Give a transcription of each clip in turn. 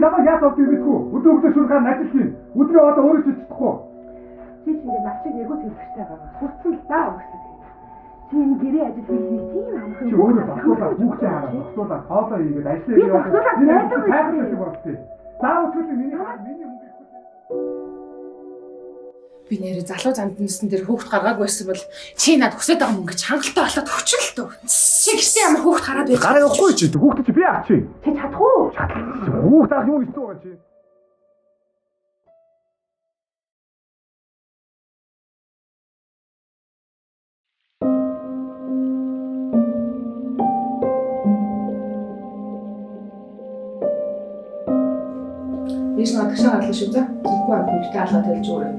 намайг яаж авдгийг мэдгүй. Өдөр өдөр шүн гар ажиллах. Өдрөө одоо өөрөө ч чадахгүй. Чи чинь начиг нэргүүц хэлбэртэй байгаа. Сурцсан л даа өгсөн. Чи энэ гэрээ ажил хийх тийм амархан. Чи өөрөө багтуулаад хүүхдээ хараад багтуулаад хоолоо хийгээд ажиллаа яваад. Энэ сайхан шиг болтой. Заавал ч миний хүн гэхгүй. Би нэрээ залуу замдсан дээр хүүхд гаргаагүй байсан бол чи над хүсэж байгаа мөнгө чангалтай болоод өчрөлтөө. Чи гэртээ ямар хүүхд хараад байж. Гараа явахгүй чи. Хүүхдээ чи би авч чи. Чи чадах уу? Хүүхд авах юм хэцүү байгаа чи. Биш надагшаа гарлаа шүү дээ. Зүггүй амт бүгдээ алгаа хэлж өгөөрэй.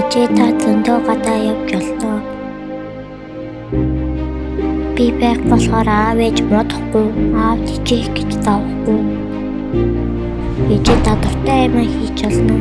Ичээ та зөндөө гадаа явж боллоо. Би байх болохоор аав ээж бодохгүй, аав тийчих гэж давахгүй. Ичээ та дуртай юм хийж болно.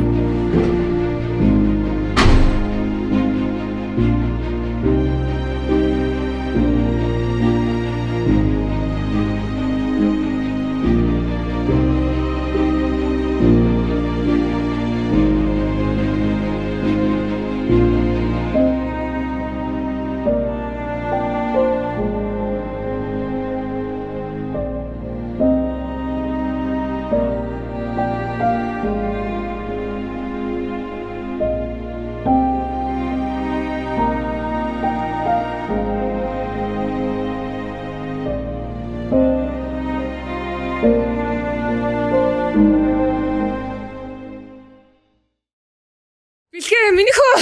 Бэлгээ минийхөө